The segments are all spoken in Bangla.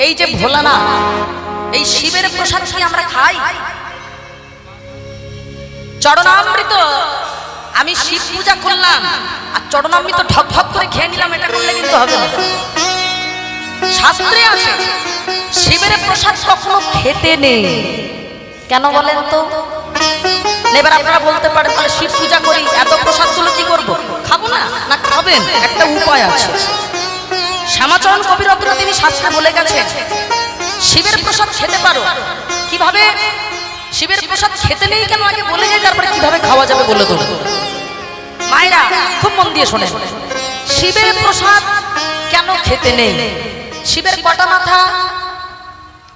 এই যে ভোলানাথ, এই শিবের প্রসাদ কি আমরা খাই? চরণামৃত আমি শিব পূজা করলাম আর চরণামৃত ঠক ঠক করে খেয়ে নিলাম, এটা করলে কিন্তু হবে না। শাস্ত্রে আছে শিবের প্রসাদ কখনো খেতে নেই। কেন বলেন তো? এবার আপনারা বলতে পারেন তাহলে শিব পূজা করি, এত প্রসাদ গুলো কি করবো? খাবো না? না খাবেন, একটা উপায় আছে। শ্যামাচরণ কবিরত্ন তিনি শাস্ত্রে বলে গেছেন শিবের প্রসাদ খেতে পারো। কিভাবে শিবের প্রসাদ খেতে নেই কেন আগে বলে যাই, তারপরে কিভাবে খাওয়া যাবে বলে দেবো। মায়েরা খুব মন দিয়ে শোনেন, শিবের প্রসাদ কেন খেতে নেই? শিবের কটা মাথা?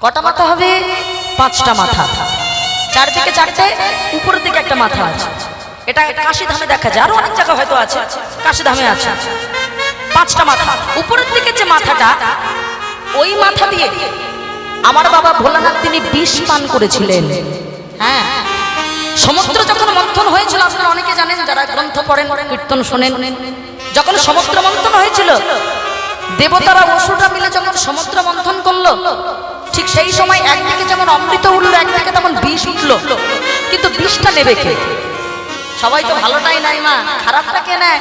কটা মাথা হবে? 5টা মাথা, চারদিকে 4টে, উপরের দিকে একটা মাথা আছে। এটা কাশীধামে দেখা যায়, আরো অনেক জায়গা হয়তো আছে, কাশীধামে আছে। 5টা মাথা, উপরের দিকে যে মাথাটা, ওই মাথা দিয়ে আমার বাবা ভোলানাথ তিনি বিষ পান করেছিলেন। হ্যাঁ, সমুদ্র যখন মন্থন হয়েছিল, আপনারা অনেকে জানেন যারা গ্রন্থ পড়েন, কীর্তন শোনেন, যখন সমুদ্র মন্থন হয়েছিল, দেবতারা অসুররা মিলে যখন সমুদ্র মন্থন করলো, ঠিক সেই সময় একদিকে যেমন অমৃত উঠলো, একদিকে তেমন বিষ উঠলো। কিন্তু বিষটা নেবে কে? সবাই তো ভালোটাই নাই মা, খারাপটা কে নেয়?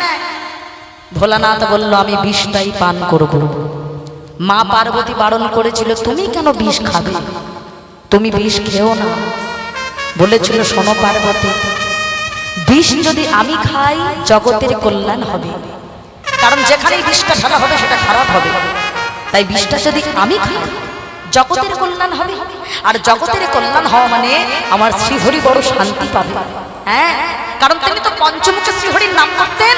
ভোলানাথ বলল আমি বিষটাই পান করব। মা পার্বতী বারণ করেছিল তুমি কেন বিষ খাবে, তুমি বিষ খেও না। বলেছিল শোনো পার্বতী, বিষ যদি আমি খাই জগতের কল্যাণ হবে, কারণ যেখানেই বিষটা ঢালা হবে সেটা খারাপ হবে। তাই বিষটা যদি আমি খাই জগতের কল্যাণ হবে, আর জগতের কল্যাণ হওয়া মানে আমার শ্রীহরি বড় শান্তি পাবে। হ্যাঁ, কারণ তিনি তো পঞ্চমুখে শ্রীহরির নাম করতেন,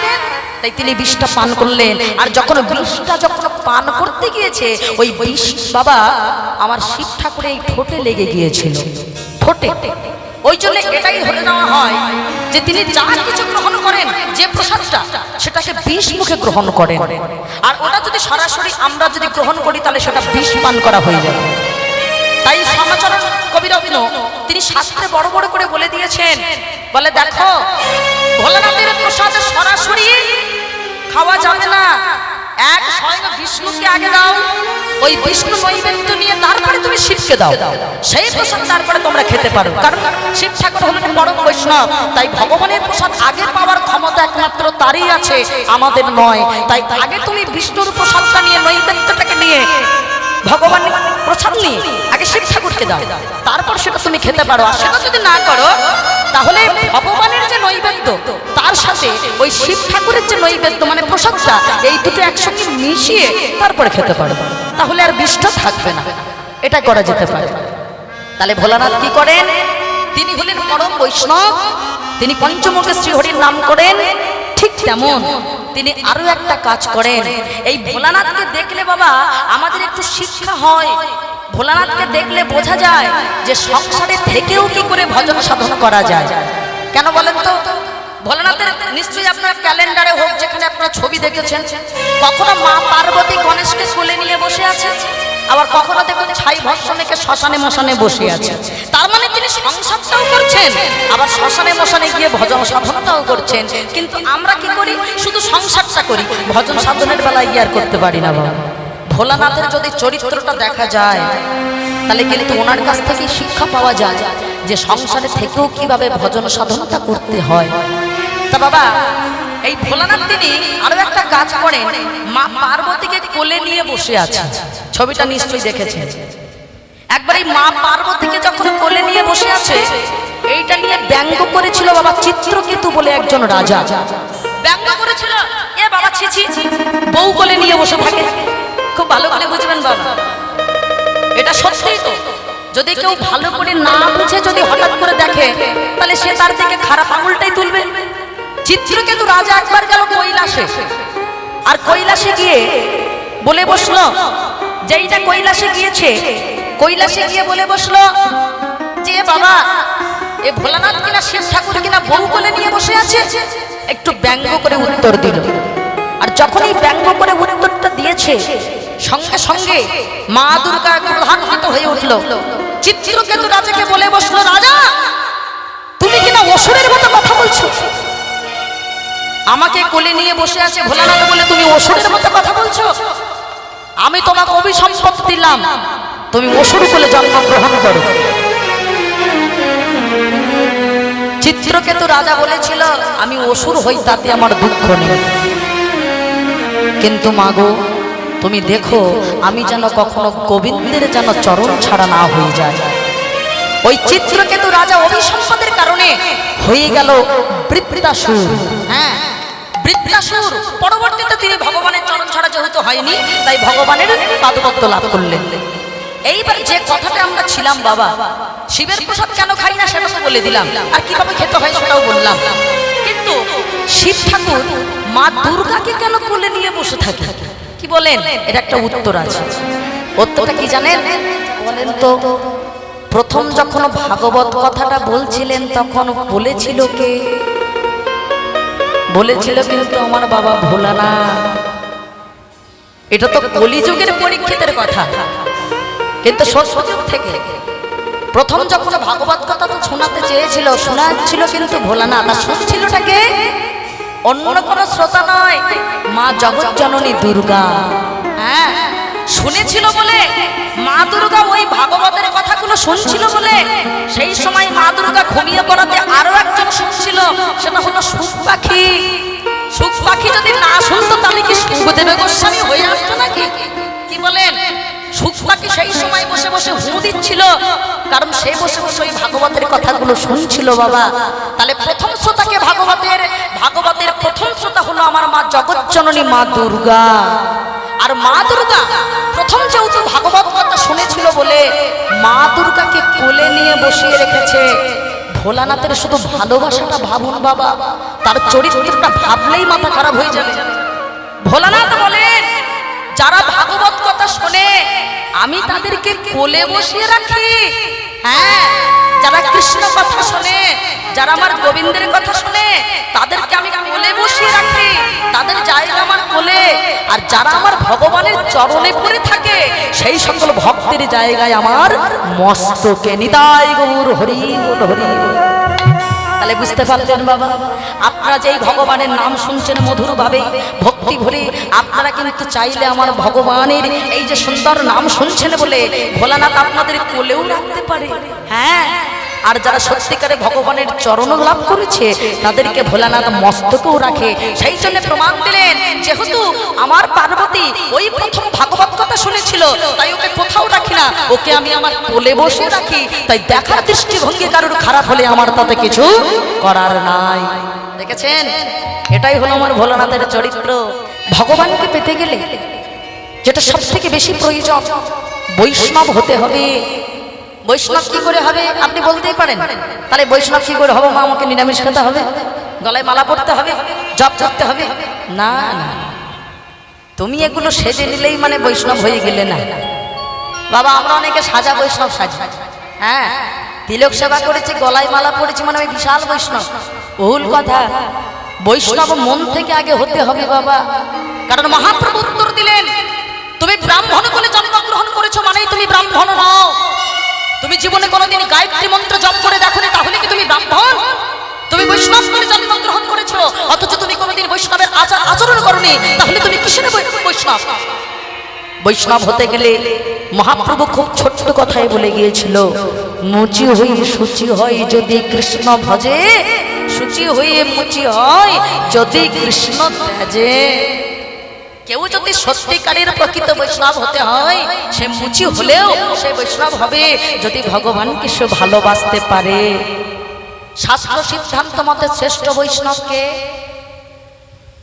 তাই তিনি বিষটা পান করলেন। আর যখন বিষটা যখন পান করতে গিয়েছে, ওই বিষ বাবা আমার শিব ঠাকুরের এই ঠোঁটে লেগে গিয়েছিল, ঠোঁটে। ওই জন্য এটাই ধরে নেওয়া হয় যে তিনি যা কিছু গ্রহণ করেন, যে প্রসাদটা, সেটাকে বিষ মুখে গ্রহণ করেন। আর ওটা যদি সরাসরি আমরা যদি গ্রহণ করি তাহলে সেটা বিষ পান করা হয়ে যাবে। তাই শ্যামাচরণ কবিরত্ন তিনি শাস্ত্রে বড় বড় করে বলে দিয়েছেন, বলে দেখো ভোলানাথের প্রসাদ সরাসরি খাওয়া যাবে না। এক স্বয়ং বিষ্ণুকে আগে দাও, ওই বিষ্ণু নৈবেদ্য নিয়ে তারপরে তুমি শিবকে দাও, সেই প্রসাদ তারপরে তোমরা খেতে পারো। কারণ শিব ঠাকুর হলেন পরম বৈষ্ণব, তাই ভগবানের প্রসাদ আগে পাওয়ার ক্ষমতা একমাত্র তারই আছে, আমাদের নয়। তাই আগে তুমি বিষ্ণুর প্রসাদটা নিয়ে, নৈবেদ্যটাকে নিয়ে, ভগবান প্রসাদ নিয়ে আগে শিব ঠাকুরকে দাও, তারপর সেটা তুমি খেতে পারো। আর সেটা যদি না করো তাহলে ভগবানের যে নৈবেদ্য তার সাথে ওই শিব ঠাকুরের যে নৈবেদ্য মানে প্রসাদটা, এই দুটো একসঙ্গে মিশিয়ে তারপরে খেতে পারো, তাহলে আর বিষটা থাকবে না। এটা করা যেতে পারে। তাহলে ভোলানাথ কি করেন? তিনি হলেন পরম বৈষ্ণব, তিনি পঞ্চমুখে শ্রীহরির নাম করেন। ঠিক তেমন তিনি আরো একটা কাজ করেন। এই ভোলানাথকে দেখলে বাবা আমাদের একটু শিক্ষা হয়। ভোলানাথকে দেখলে বোঝা যায় যে সংসারে থেকেও কি করে ভজন সাধন করা যায়। কেন বলেন তো? ভোলানাথের নিশ্চয়ই আপনার ক্যালেন্ডারে হোক, যেখানে আপনারা ছবি দেখেছেন, কখনো মা পার্বতী গণেশকে কোলে নিয়ে বসে আছে, আবার কখনো দেখুন ছাই ভস্মকে শ্মশানে মশানে বসে আছে। তার মানে তিনি সংসারটাও করছেন, আবার শ্মশানে মশানে গিয়ে ভজন সাধনটাও করছেন। কিন্তু আমরা কি করি? শুধু সংসারটা করি, ভজন সাধনের বেলায় গিয়ে আর করতে পারি না। বাবা ভোলানাথের যদি চরিত্রটা দেখা যায় তাহলে কিন্তু ওনার কাছ থেকে শিক্ষা পাওয়া যায় যে সংসারে থেকেও কিভাবে ভজন সাধনটা করতে হয়। তা বাবা এই ভোলানাথ তিনি আরো একটা কাজ করেন, মা পার্বতীকে কোলে নিয়ে বসে আছে। ছবিটা নিশ্চয়ই দেখেছেন। একবার এই মা পার্বতীকে যখন কোলে নিয়ে বসে আছে, এইটা নিয়ে ব্যঙ্গ করেছিল বাবা চিত্রকেতু বলে একজন রাজা। ব্যঙ্গ করেছিল, এ বাবা ছিছি, বউ কোলে নিয়ে বসে থাকে। খুব ভালো করে বুঝবেন বাবা, এটা সত্যিই তো। যদি কেউ ভালো করে না বুঝে যদি হঠাৎ করে দেখে, তাহলে সে তার দিকে খারাপ আঙুলটাই তুলবে। চিত্রকেতু রাজা একবার গেল কৈলাসে, আর কৈলাসে গিয়ে বলে বসলো, যেইটা কৈলাসে গিয়েছে, কৈলাসে গিয়ে বলে বসলো যে বাবা এ ভোলানাথ কিনা শিব ঠাকুর কিনা বউ কোলে নিয়ে বসে আছে। একটু ব্যঙ্গ করে উত্তর দিল। আর যখন এই ব্যঙ্গ করে উত্তরটা দিয়েছে, সঙ্গে সঙ্গে মা দুর্গা ক্রোধান্বিত হয়ে উঠল। চিত্রকেতু রাজাকে বলে বসলো, রাজা তুমি কিনা অসুরের মতো কথা বলছো, আমাকে কোলে নিয়ে বসে আছে ভোলানাথ বলে তুমি অসুরের মতো কথা বলছো। আমি তোমাকে অভিসম্পদ দিলাম, তুমি অসুর কুলে জন্মগ্রহণ করো। চিত্রকেতু রাজা বলেছিল আমি অসুর হই তাতে আমার দুঃখ নেই, কিন্তু মাগো তুমি দেখো আমি যেন কখনো গোবিন্দের যেন চরণ ছাড়া না হয়ে যায়। ওই চিত্রকেতু রাজা অভিসম্পদের কারণে হয়ে গেল বৃত্তাসুর। হ্যাঁ, বৃত্তাসুর পরবর্তীতে তিনি ভগবানের চরণ ছাড়া যেহেতু হয়নি, তাই ভগবানের পাদপদ্ম লাভ করলেন। এইবার যে কথাটা আমরা ছিলাম বাবা, শিবের প্রসাদ কেন খাই না সেটা তো বলে দিলাম, আর কিভাবে খেতে হয় সেটাও বললাম। কিন্তু শিব ঠাকুর মা দুর্গাকে কেন কোলে নিয়ে বসে থাকে, কি বলেন? এর একটা উত্তর আছে। উত্তরটা কি জানেন বলেন তো? প্রথম যখন ভাগবত কথাটা বলছিলেন তখন বলেছিল কে? বলেছিল কিন্তু আমার বাবা ভোলানাথ। এটা তো কলিযুগের পরীক্ষিতের কথা, কিন্তু সত্যযুগ থেকে প্রথম যখন ভাগবত কথা তো শোনাতে চেয়েছিল, শোনাচ্ছিল কিন্তু ভোলানাথ। আর শুনছিলটাকে অন্য কোনো শ্রোতা নয়, মা জগৎ জননী দুর্গা। হ্যাঁ, শুনেছিল বলে মা দুর্গা ওই ভাগবতের কথাগুলো শুনছিল বলে সেই সময় মা দুর্গা ঘুমিয়ে পড়াতে আরো একজন শুনছিল, সেটা হলো সুখ পাখি। সুখ পাখি যদি না শুনতো তাহলে কি শুকদেব গোস্বামী হয়ে আসতো নাকি? কি বলেন? সুখ পাখি সেই সময় বসে বসে হু দিচ্ছিল, কারণ সে বসে বসে ওই ভাগবতের কথাগুলো শুনছিল বাবা। তাহলে প্রথম শ্রোতাকে ভাগবতের প্রথম শ্রোতা হলো আমার মা জগৎ জননী মা দুর্গা। আর মা দুর্গা প্রথম যেহেতু ভাগবত কথা শুনেছিল বলে মা দুর্গাকে কোলে নিয়ে বসিয়ে রেখেছে। ভোলানাথের শুধু ভালোবাসাটা ভাবুন বাবা, তার চরিত্রটা ভাবলেই মাথা খারাপ হয়ে যাবে। ভোলানাথ বলেন যারা ভাগবত কথা শোনে আমি তাদেরকে কোলে বসিয়ে রাখি। হ্যাঁ, যারা কৃষ্ণ কথা শোনে, যারা আমার গোবিন্দের কথা শোনে তাদেরকে আমি কোলে বসিয়ে রাখি, তাদের জায়গা আমার কোলে। আর যারা আমার ভগবানের চরণে পড়ে থাকে সেই সকল ভক্তের জায়গায় আমার মস্তকে। নিতাই গৌর হরি বল হরি বল। তাহলে বুঝতে পারলেন বাবা, আপনারা যেই ভগবানের নাম শুনছেন মধুর ভাবে ভক্তি ভরে, আপনারা কিন্তু চাইলে আমার ভগবানের এই যে সুন্দর নাম শুনছেন বলে ভোলানাথ আপনাদের কোলেও রাখতে পারে। হ্যাঁ, আর যারা সত্যিকারে ভগবানের চরণ লাভ করেছে তাদেরকে ভোলানাথ মস্তকেও রাখে। সেই জন্য প্রমাণ দিলেন যেহেতু আমার পার্বতী ওই প্রথম ভাগবত কথা শুনেছিল, তাই ওকে কোথাও রাখি না, ওকে আমি আমার কোলে বসে রাখি। তাই দেখার দৃষ্টিভঙ্গি কারোর খারাপ হলে আমার তাতে কিছু করার নাই। দেখেছেন, এটাই হলো আমার ভোলানাথের চরিত্র। ভগবানকে পেতে গেলে যেটা সব থেকে বেশি প্রয়োজন, বৈষ্ণব হতে হবে। বৈষ্ণব কি করে হবে আপনি বলতেই পারেন? তাহলে বৈষ্ণব কি করে হবে? মা আমাকে নিরামিষ খেতে হবে, গলায় মালা পড়তে হবে, জপ করতে হবে? না না, তুমি এগুলো সেজে নিলেই মানে বৈষ্ণব হয়ে গেলে না বাবা। আমরা অনেকে সাজা বৈষ্ণব সাজি। হ্যাঁ, তিলক সেবা করেছি, গলায় মালা পড়েছি মানে আমি বিশাল বৈষ্ণব। ভুল কথা। বৈষ্ণব মন থেকে আগে হতে হবে বাবা। কারণ মহাপ্রভু উত্তর দিলেন তুমি ব্রাহ্মণ কোলে জন্মগ্রহণ করেছো মানেই তুমি ব্রাহ্মণ নও। তুমি জীবনে কোনোদিন গায়ত্রী মন্ত্র জপ করে দেখোনি, তাহলে কি তুমি ব্রাহ্মণ? তুমি বৈষ্ণব করে জন্মগ্রহণ করেছো অথচ তুমি কোনোদিন বৈষ্ণবের আচরণ করোনি, তাহলে তুমি কিসের বৈষ্ণব? বৈষ্ণব হতে গেলে মহাপ্রভু খুব ছোট্ট কথায় বলে গিয়েছিল, মুচি হয়ে সূচি হয় যদি কৃষ্ণ ভজে, সূচি হয়ে মুচি হয় যদি কৃষ্ণ ত্যাজে। কেউ যদি সত্যিকারের প্রকৃত বৈষ্ণব হতে হয় সে মুচি হলেও সে বৈষ্ণব হবে যদি ভগবানকে সে ভালোবাসতে পারে। শাস্ত্র সিদ্ধান্ত মতে শ্রেষ্ঠ বৈষ্ণবকে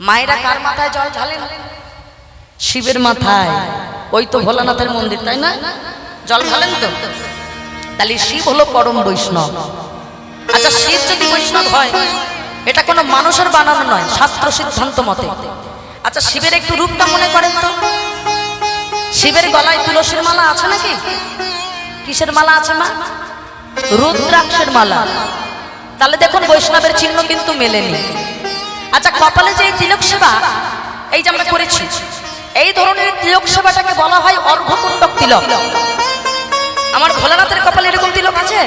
মায়েরা কার মাথায় জল ঢালেন? শিবের মাথায়। ওই তো ভোলানাথের মন্দির, তাই না? জল ঢালেন তো। তাহলে শিব হলো পরম বৈষ্ণব। আচ্ছা, শিব যদি বৈষ্ণব হয় এটা কোনো মানুষের বানানো নয় শাস্ত্র সিদ্ধান্ত মতে। আচ্ছা, শিবের একটু রূপটা মনে করেন তো। শিবের গলায় তুলসীর মালা আছে নাকি? কিসের মালা আছে মা? রুদ্রাক্ষের মালা। তাহলে দেখুন বৈষ্ণবের চিহ্ন কিন্তু মেলেনি। আচ্ছা, কপালে যে তিলক সেবা এই যে আমরা করেছি, এই ধরনের তিলক সেবাটাকে বলা হয় অর্ঘকুণ্ডক তিলক। আমার ভোলানাথের কপালে এরকম তিলক আছে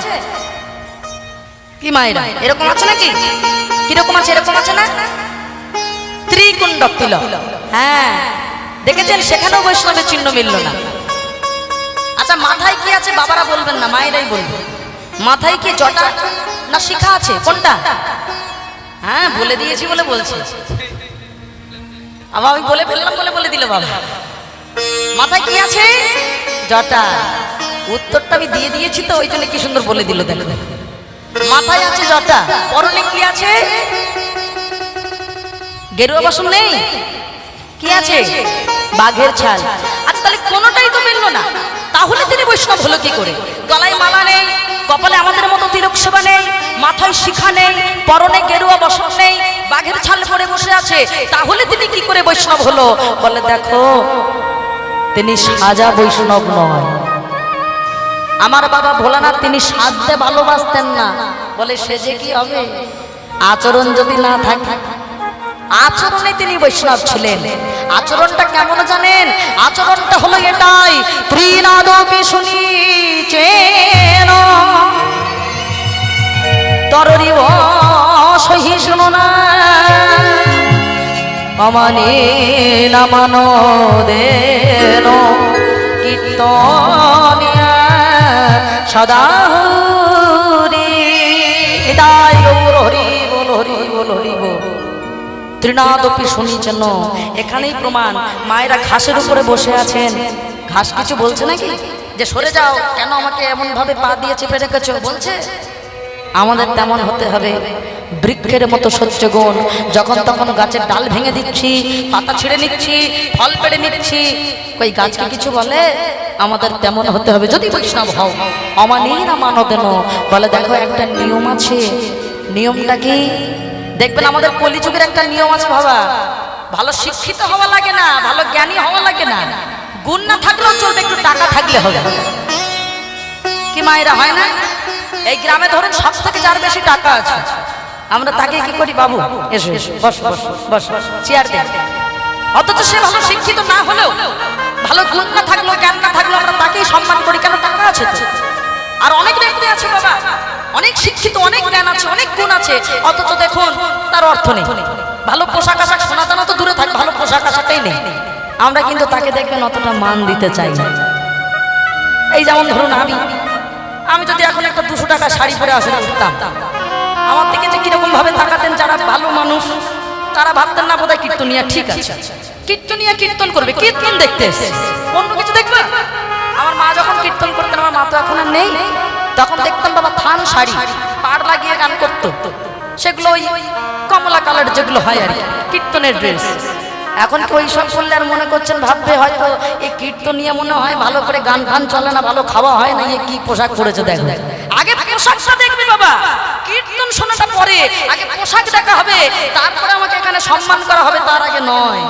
কি মায়েরা? এরকম আছে নাকি? কিরকম আছে? এরকম আছে না? ত্রিকুণ্ডক তিলক। হ্যাঁ, দেখেছেন সেখানেও বৈষ্ণবের চিহ্ন মিলল না। আচ্ছা মাথায় কি আছে বাবারা বলবেন না, মায়েরাই বলবেন। মাথায় কি জটা না শিখা আছে, কোনটা? হ্যাঁ বলে দিয়েছি বলে বলছি, আবার আমি বলে ফেললাম বলে বলে দিল বাবা। মাথায় কি আছে? জটা। উত্তরটা আমি দিয়ে দিয়েছি তো ওই জন্য কি সুন্দর বলে দিল দেখো। মাথায় আছে জটা, পরনে কি আছে? গেরুয়া বসন নেই, কি আছে? বাঘের ছাল। আচ্ছা তাহলে কোনোটাই তো মিললো না, তাহলে তিনি বৈষ্ণব হলো কি করে? গলায় মালা নেই, কপালে আমাদের মতো তিলক সেবা নেই, মাথায় শিখা নেই, পরনে গেরুয়া বসন নেই, বাঘের ছাল পরে বসে আছে, তাহলে তিনি কি করে বৈষ্ণব হলো? বলে দেখো তিনি সাজা বৈষ্ণব নয়। আমার বাবা ভোলানাথ তিনি সাজতে ভালোবাসতেন না, বলে সেজে কি হবে? আচরণ যদি না থাকে, আচরণে তিনি বৈষ্ণব ছিলেন। আচরণটা কেমন জানেন? আচরণটা হলো এটাই, ত্রিনাদপি শুনিছেন তররিব সহিষ্ণু না অমানে না মানদেন কীর্তনিয়া সদা হরি হৃদয় গৌর হরি বল হরি বল হরি বল। ত্রিনাদপি শুনিছেন, এখানেই প্রমাণ। মায়েরা ঘাসের উপরে বসে আছেন, ঘাস কিছু বলছে নাকি যে সরে যাও, কেন আমাকে এমন ভাবে পা দিয়ে চেপে রেখেছো? বলছে আমাদের তেমন হতে হবে, বৃক্ষের মতো সহ্য গুণ। যখন তখন গাছের ডাল ভেঙে দিচ্ছি, পাতা ছিঁড়ে নিচ্ছি, ফল পেড়ে নিচ্ছি, কই গাছকে কিছু বলে? আমাদের তেমন হতে হবে যদি বৈষ্ণব হও। অমানেই না মানদেন, বলে দেখো একটা নিয়ম আছে। নিয়মটা কি? দেখবেন আমাদের কলিযুগের একটা নিয়ম আছে বাবা, ভালো শিক্ষিত হওয়া লাগে না, ভালো জ্ঞানী হওয়া লাগে না, গুণ না থাকলেও চলবে, একটু টাকা থাকলে হবে। কি মায়েরা হয় না? এই গ্রামে ধরুন সব থেকে যার বেশি টাকা আছে, আমরা তাকে কি করি? বাবু এসো এসো, বস বস বস, চেয়ার দে। অথচ সে ভালো শিক্ষিত না হলেও, ভালো গুণ না থাকলেও, জ্ঞান না থাকলেও আমরা তাকেই সম্মান করি, কেন? টাকা আছে তো। আর অনেক ব্যক্তি আছে বাবা, অনেক শিক্ষিত, অনেক জ্ঞান আছে, অনেক গুণ আছে, অথচ দেখুন তার অর্থ নেই। ভালো পোশাক আশাক, সোনা দানা তো দূরে থাক, ভালো পোশাক আশাকটাই নেই। আমরা কিন্তু তাকে দেখবেন অতটা মান দিতে চাই না। এই যেমন ধরুন আমি যদি এখন একটা 200 টাকা শাড়ি পরে আসে উঠতাম, আমার দিকে যে কিরকম ভাবে তাকাতেন যারা ভালো মানুষ, তারা ভাবতেন না বোধহয় কীর্তনিয়া ঠিক আছে, কীর্তনিয়া কীর্তন করবে, কীর্তন দেখতে এসে অন্য কিছু দেখবে। আমার মা যখন কীর্তন করতেন, আমার মা তো এখন আর নেই, তখন দেখতাম বাবা থান শাড়ি পাড় লাগিয়ে গান করতো, সেগুলো ওই কমলা কালার যেগুলো হয় আর কি, কীর্তনের ড্রেস। এখন কি ওই সব করলে আর মনে করছেন, ভাববে হয়তো এই কীর্তনিয়া মনে হয় ভালো করে গান গান চলে না, ভালো খাওয়া হয় না, এ কি পোশাক পরেছে দেখো। আগে পোশাকটা দেখবি বাবা, কীর্তন শোনাটা পরে, আগে পোশাক দেখা হবে, তারপরে আমাকে এখানে সম্মান করা হবে, তার আগে নয়।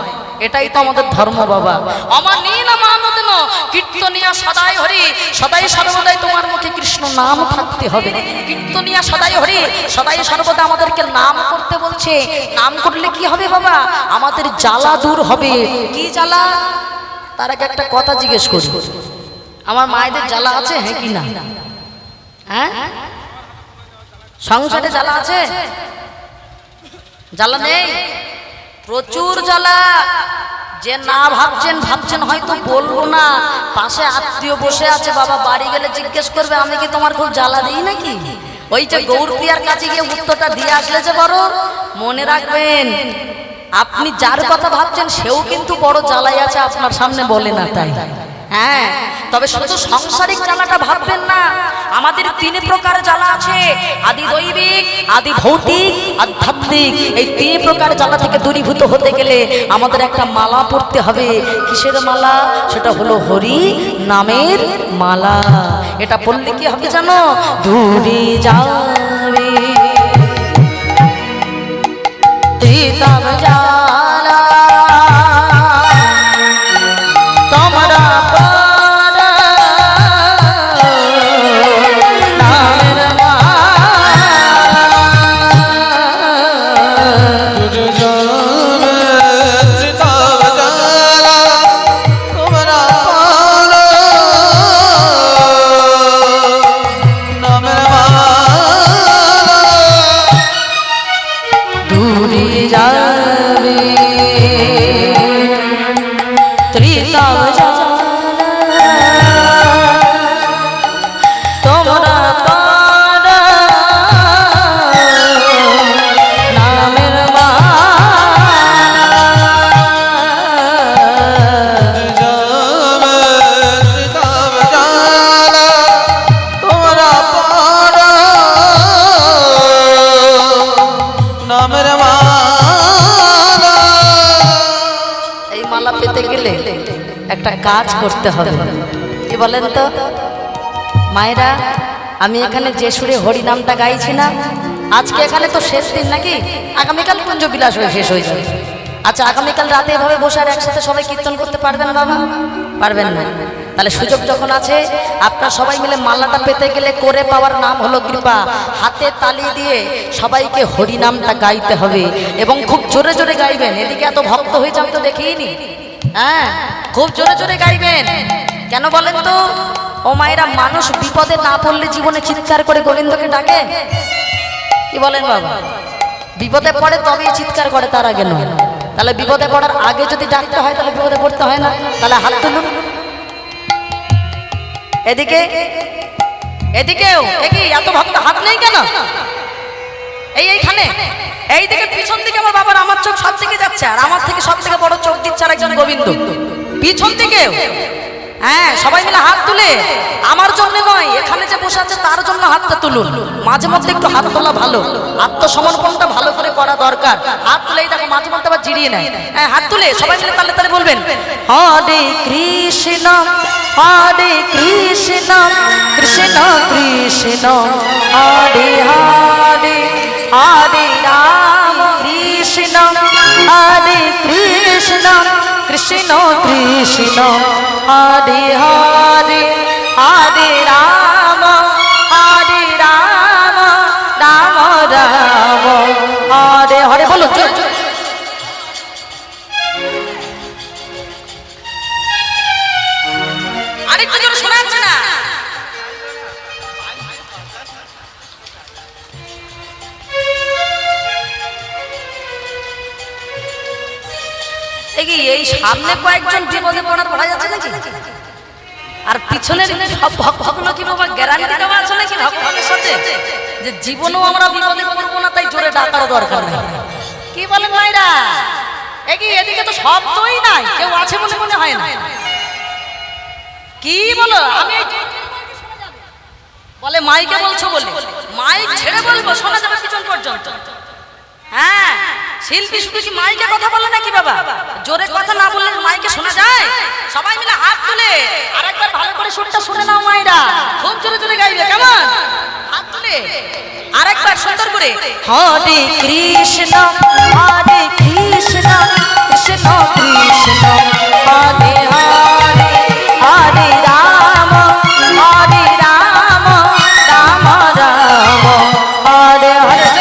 এটাই তো আমাদের ধর্ম বাবা। অমানেন মানদেন কীর্তনিয়া সদাই হরি, সদাই সর্বদাই তোমার মুখে কৃষ্ণ নাম থাকতে হবে। কীর্তনিয়া সদাই হরি, সদাই সর্বদা আমাদেরকে নাম করতে বলছে। নাম করলে কি হবে বাবা? আমাদের জ্বালা দূর হবে। কি জ্বালা? তার আগে একটা কথা জিজ্ঞেস করি, আমার মায়েদের জ্বালা আছে হ্যাঁ কি না? হ্যাঁ, সংসারে জ্বালা আছে? জ্বালা নেই? প্রচুর জ্বালা। যে না ভাবছেন হয়তো বলবো না, পাশে আত্মীয় বসে আছে বাবা, বাড়ি গেলে জিজ্ঞেস করবে আমি কি তোমার খুব জ্বালা দিই নাকি? ওই যে গৌরপ্রিয়ার কাছে গিয়ে উত্তরটা দিয়ে আসলে যে বড়, মনে রাখবেন আপনি যার কথা ভাবছেন সেও কিন্তু বড় জ্বালাই আছে, আপনার সামনে বলে না তাই। হ্যাঁ, তবে শুধু সাংসারিক জ্বালাটা ভাববেন না, আমাদের 3 প্রকার জ্বালা আছে, আদি দৈবিক, আদি ভৌতিক, আধ্যাত্মিক। এই 3 প্রকার জ্বালা থেকে দূরীভূত হতে গেলে আমাদের একটা মালা পড়তে হবে। কিসের মালা? সেটা হলো হরি নামের মালা। এটা পড়লে কি হবে জানো? দূরে যাবে ত্রিতম জ্বালা, তোমরা দূরে যাবে একটা কাজ করতে হবে। কি বলেন তো মায়েরা, আমি এখানে যে সুরে হরিনামটা গাইছি না, আজকে এখানে তো শেষ দিন নাকি, আগামীকাল কুঞ্জ বিলাস হয়ে শেষ হয়ে যাবে। আচ্ছা, আগামীকাল রাতে এভাবে বসে আর একসাথে সবাই কীর্তন করতে পারবেন বাবা? পারবেন না? তাহলে সুযোগ যখন আছে, আপনারা সবাই মিলে মালাটা পেতে গেলে করে পাওয়ার নাম হলো কৃপা। হাতে তালি দিয়ে সবাইকে হরিনামটা গাইতে হবে এবং খুব জোরে জোরে গাইবেন। এদিকে এত ভক্ত হয়েছে আমি তো দেখিনি। হ্যাঁ, খুব জোরে জোরে গাইবেন। কেন বলেন তো ও মায়েরা, মানুষ বিপদে না পড়লে জীবনে চিৎকার করে গোবিন্দকে ডাকে? কি বলেন বাবা? বিপদে পড়ে তবেই চিৎকার করে, তার আগে নয়। তাহলে বিপদে পড়ার আগে যদি ডাকতে হয় তাহলে বিপদে পড়তে হয় না? তাহলে হাত তুলুন। এদিকে এদিকেও কি এত ভক্ত হাত নেই কেন? এইখানে এইদিকে পিছন দিকে আমার বাবার, আমার চোখ সব দিকে যাচ্ছে, আর আমার থেকে সব থেকে বড় চোখ দিচ্ছে আর একজন গোবিন্দ পিছন দিকেও। হ্যাঁ, সবাই মিলে হাত তুলে, আমার জন্য নয়, এখানে যে বসে আছে তার জন্য হাতটা তুলুন। মাঝে মধ্যে একটু হাত তোলা ভালো, আত্মসমর্পণটা ভালো করে করা দরকার। হাত তুলেই দেখো মাঝে মধ্যে আবার জিরিয়ে নেয়। হ্যাঁ, হাত তুলে সবাই মিলে তালে তালে বলবেন হরে কৃষ্ণ হরে কৃষ্ণ কৃষ্ণ কৃষ্ণ হরে হরে হরে রাম কৃষ্ণ হরে কৃষ্ণ কৃষ্ণ কৃষ্ণ হরে হরে হরে রাম রাম রাম হরে হরে। বলো আরেকটু জোরে শোনা যাচ্ছে না? এই সামনে কয়েকজন বিপদে পড়ার পড়া যাচ্ছে নাকি? আর পিছনের সব ভক্তগুলো কি বাবা গ্যারান্টি দেওয়া আছে নাকি ভগবানের সাথে যে জীবনেও আমরা বিপদে পড়বো না, তাই জোরে ডাকারও দরকার নেই? কি বলেন মায়েরা? এদিকে তো শব্দই নাই, কেউ আছে বলে মনে হয় না। কি বলো? আমি বলে মাইকে বলছো বলে মাইক ছেড়ে বলবো, শোনা যাবে পিছন পর্যন্ত। হ্যাঁ, শিল্পী শুধু কি মাইকে কথা বলে নাকি বাবা? জোরে কথা না বললে মাইকে শোনা যায়? সবাই মিলে হাত তুলে আরেকবার ভালো করে সুরটা শুনে নাও মায়েরা, খুব জোরে জোরে গাইবে। কেমন? হাত তুলে আরেকবার সুন্দর করে হরে কৃষ্ণ হরে কৃষ্ণ কৃষ্ণ কৃষ্ণ হরে হরে হরে রাম রাম রাম হরে হরে।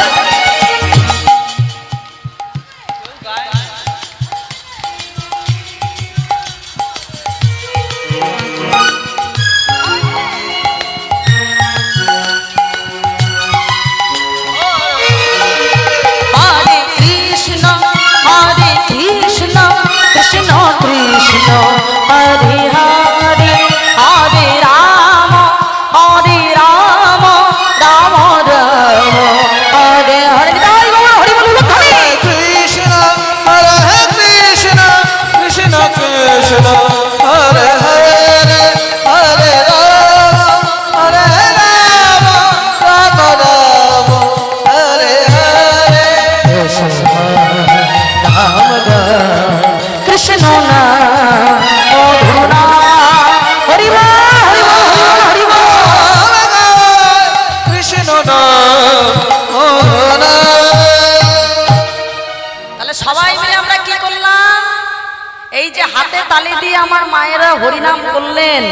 আমার মায়েরা হরিনাম করলেন।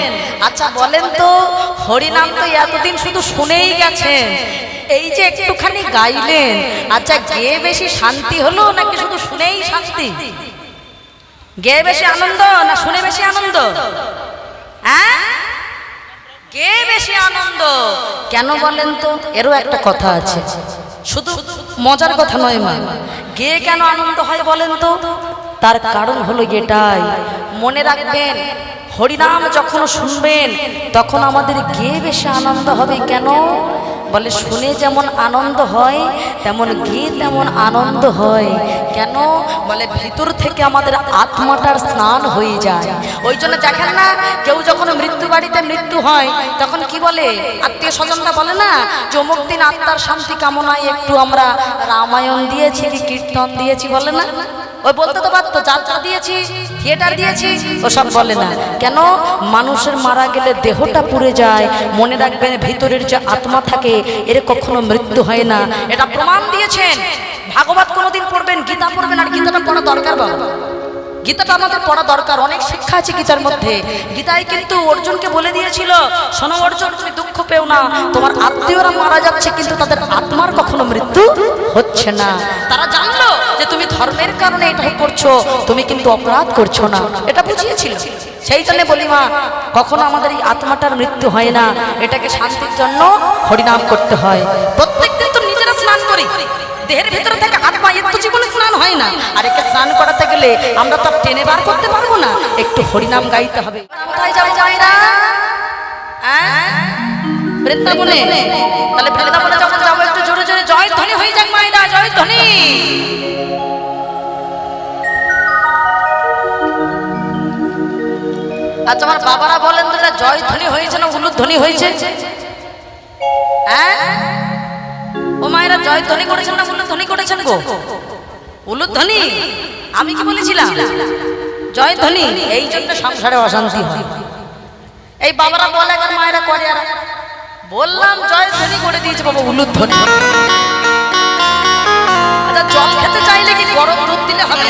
আচ্ছা বলেন তো, হরিনাম তো এতদিন শুধু শুনেই গেছেন, এই যে একটুখানি গাইলেন, আচ্ছা গেয়ে বেশি শান্তি হলো নাকি শুধু শুনেই শান্তি? গেয়ে বেশি আনন্দ না শুনে বেশি আনন্দ? হ্যাঁ, গেয়ে বেশি আনন্দ। কেন বলেন তো? এরও একটা কথা আছে, শুধু মজার কথা নয় মা। গেয়ে কেন আনন্দ হয় বলেন তো? তার কারণ হলো এটাই, মনে রাখবেন, হরিনাম যখন শুনবেন তখন আমাদের গেয়ে বেশি আনন্দ হবে। কেন বলে? শুনে যেমন আনন্দ হয় তেমন গেয়ে তেমন আনন্দ হয়। কেন বলে? ভিতর থেকে আমাদের আত্মাটার স্নান হয়ে যায়। ওই জন্য দেখেন না, কেউ যখন মৃত্যু বাড়িতে মৃত্যু হয় তখন কি বলে? আত্মীয় স্বজনরা বলে না যে অমুক দিন আত্মার শান্তি কামনায় একটু আমরা রামায়ণ দিয়েছি কি কীর্তন দিয়েছি, বলে না? ওই বলতে তো পারতো যাত্রা দিয়েছি, থিয়েটার দিয়েছি, ওসব বলে না কেন? মানুষের মারা গেলে দেহটা পুড়ে যায়, মনে রাখবেন ভিতরের যে আত্মা থাকে এর কখনো মৃত্যু হয় না, এটা প্রমাণ দিয়েছেন। ভাগবত কোনোদিন পড়বেন, গীতা পড়বেন, আর গীতাটা পড়া দরকার বাবা, গীতাটা আমাদের পড়া দরকার। অনেক শিক্ষা আছে গীতার মধ্যে। গীতায় কিন্তু অর্জুনকে বলে দিয়েছিল, শোনো অর্জুন, তুমি দুঃখ পেও না, তোমার আত্মীয়রা মারা যাচ্ছে কিন্তু তাদের আত্মার কখনো মৃত্যু হচ্ছে না। তারা জানলো যে তুমি ধর্মের কারণে এটা করছো, তুমি কিন্তু অপরাধ করছো না, এটা বুঝিয়েছিল। সেই জন্য বলি মা, কখনো আমাদের এই আত্মাটার মৃত্যু হয় না, এটাকে শান্তির জন্য হরিনাম করতে হয়। প্রত্যেকদিন তো নিজেরা স্নান করি, দেহের ভিতরে থেকে আত্মা, এর তো জীবনে স্নান হয় না, আর একে স্নান করাতে গেলে আমরা তো টেনে বার করতে পারবো না, একটু হরিনাম গাইতে হবে। কোথায় যাবো মায়েরা? বৃন্দাবনে। তাহলে বৃন্দাবনে যখন যাবো একটু জোরে জোরে জয় ধ্বনি হয়ে যাক মায়েরা, জয় ধ্বনি। আচ্ছা আমার বাবারা বলেন তো, জয় ধ্বনি হয়েছে না উলুধ্বনি হয়েছে? ও মায়েরা, জয় ধ্বনি করেছেন না উলুধ্বনি করেছেন গো? উলুধ্বনি। আমি কি বলেছিলাম? জয় ধ্বনি। এই জন্য সংসারে অশান্তি হয়। এই বাবারা বলে আর মায়েরা করে, আর বললাম জয় ধ্বনি করে দিয়েছে বাবা, উলুধ্বনি। আচ্ছা জল খেতে চাইলে কি গরম দুধ দিলে হবে?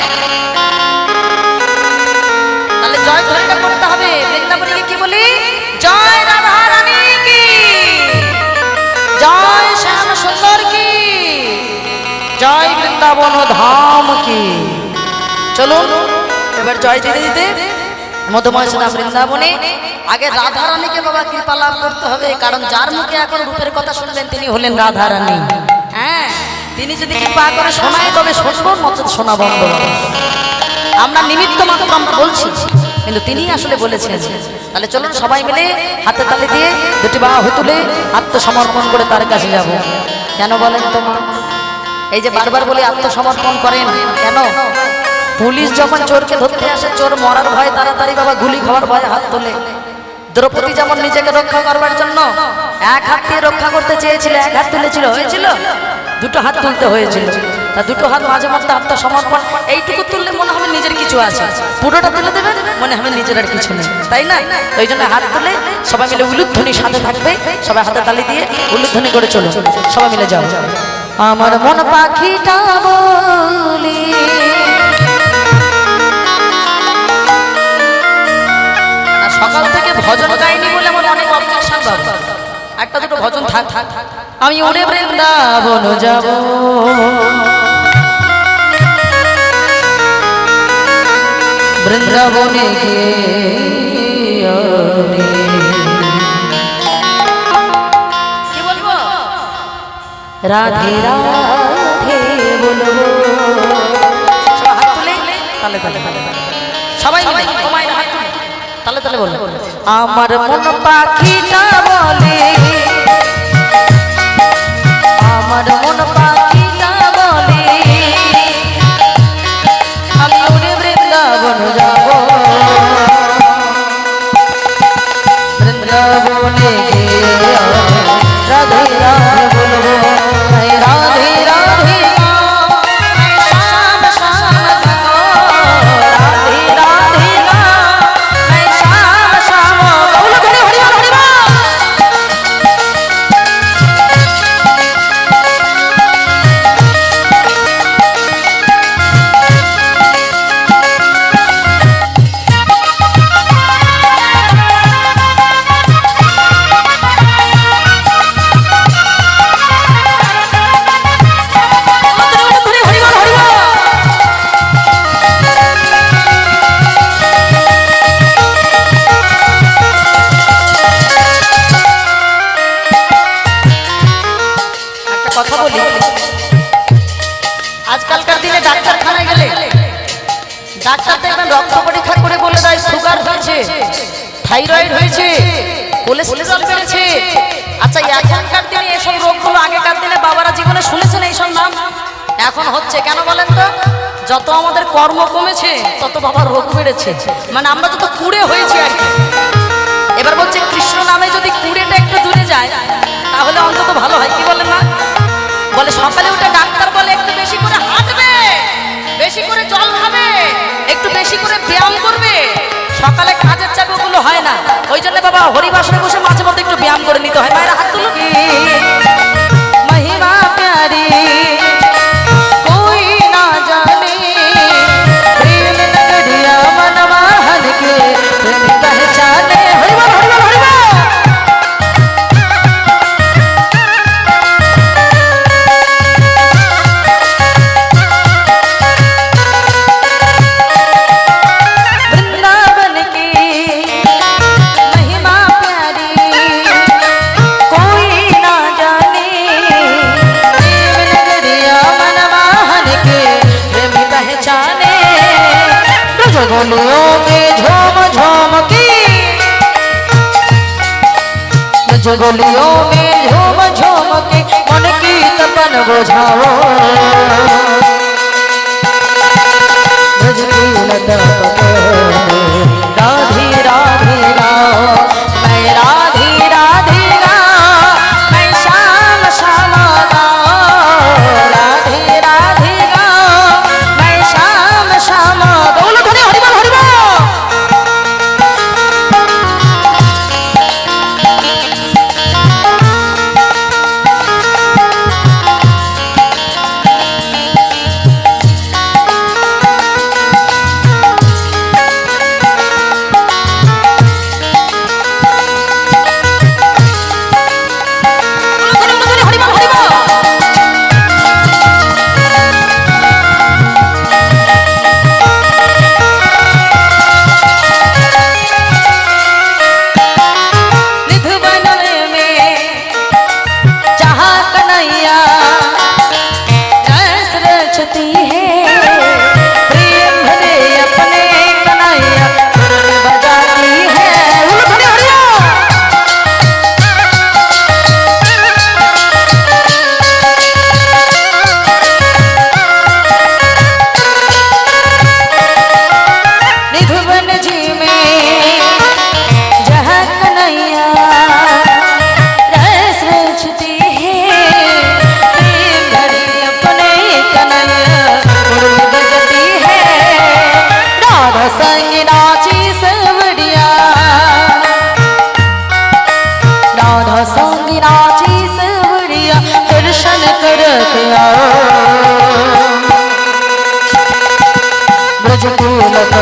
তাহলে জয় ধ্বনিটা করতে হবে। বৃন্দাবনীকে কি বলি? জয় রাধা রানী কি, জয় শ্যাম সুন্দর কি, জয় বৃন্দাবন ধাম কি। চলুন এবার জয় দিতে দিতে মধুময় সুধা বৃন্দাবনে। আগে রাধা রানীকে বাবা কৃপা লাভ করতে হবে, কারণ যার মুখে এখন রূপের কথা শুনবেন তিনি হলেন রাধা রানী। হ্যাঁ, তিনি যদি কৃপা করে শোনায় তবে শুনবো, নচেত শোনা বন্ধ। আমরা নিমিত্ত মাত্র আমরা বলছি, কিন্তু তিনি আসলে বলেছেন। তাহলে চলুন সবাই মিলে হাতে তালি দিয়ে দুটি বাহু তুলে আত্মসমর্পণ করে তার কাছে যাব। কেন বলেন তো মা? এই যে বারবার বলি আত্মসমর্পণ করেন কেন? পুলিশ যখন চোরকে ধরতে আসে, চোর মরার ভয় তাড়াতাড়ি বাবা গুলি খাওয়ার ভয়ে হাত তোলে। দ্রৌপদী যেমন নিজেকে রক্ষা করবার জন্য এক হাত দিয়ে রক্ষা করতে চেয়েছিল, এক হাত তুলেছিল, হয়েছিল? দুটো হাত তুলতে হয়েছিল। তা দুটো হাত মাঝে মধ্যে আত্মসমর্পণ, এইটুকু তুললে মনে হবে নিজের কিছু আছে, পুরোটা তুলে দেবেন মনে হবে নিজের আর কিছু নেই, তাই না? ওই জন্য হাত তুলে সবাই মিলে উলুধ্বনি সাথে থাকবে, সবাই হাতে তালি দিয়ে উলুধ্বনি করে চলো, সবাই মিলে যাও। আমার মন পাখিটা বলি, সকাল থেকে ভজন গাইনি বলে আমার অনেক অবজেকশন বাবা। একটা দুটো ভজন থাক, আমি উড়ে বৃন্দাবন যাব, বৃন্দাবনে গিয়ে কি বলবো? রাধে রাধে বলবো। সবাই হাত তুলে তালে তালে সবাই মিলে হাত তুলে তালে তালে বলো। আমার মন পাখিটা বলে, আমার মন পাখিটা বলে, আমি উড়ে বৃন্দাবন যাব, বৃন্দাবনে গিয়ে রাধে রাধে বলবো, রাধে রাধে শ্যাম শ্যাম রাধে রাধে শ্যাম শ্যাম। কথা বলি, আজকালকার দিনে ডাক্তারখানায় গেলে ডাক্তার দেখবেন রক্ত পরীক্ষা করে বলে দেয় সুগার হয়েছে, থাইরয়েড হয়েছে, কোলেস্টেরল বেড়েছে। আচ্ছা এখনকার দিনে এসব রোগগুলো আগেকার দিনে বাবারা জীবনে শুনেছেন এইসব নাম? এখন হচ্ছে কেন বলেন তো? যত আমাদের কর্ম কমেছে তত বাবার রোগ বেড়েছে, মানে আমরা যত কুড়ে হয়েছি আর কি। এবার বলছে কৃষ্ণ নামে যদি কুড়েটা একটু দূরে যায় তাহলে অন্তত ভালো হয়, কি বলেন না? বলে সকালে উঠে ডাক্তার বলে একটু বেশি করে হাঁটবে, বেশি করে জল খাবে, বাবা হরিবাসরে বসে মাঝে মধ্যে একটু ব্যায়াম করে নিতে হয়। মায়েরা হাত তুলো। মহিমা প্যারি कोई ना जाने प्रेम नगरिया मन महल के प्रेम पहचाने। हरि बोल हरि बोल हरि बोल। वृंदावन की महिमा प्यारी कोई ना जाने प्रेम नगरिया मन महल के प्रेम पहचाने। ब्रजगोलियों में झूम झूम की ब्रजगोलियों में झूम झूम के मन की तपन बुझाओ। ब्रज की लता पकड़े राधे राधे गाओ। मैं राधे राधे गाओ मैं श्याम श्याम गाओ। राधे राधे गाओ मैं श्याम श्याम गाओ। बोलो धनी हरि बोल हरि बोल। ब्रज की लता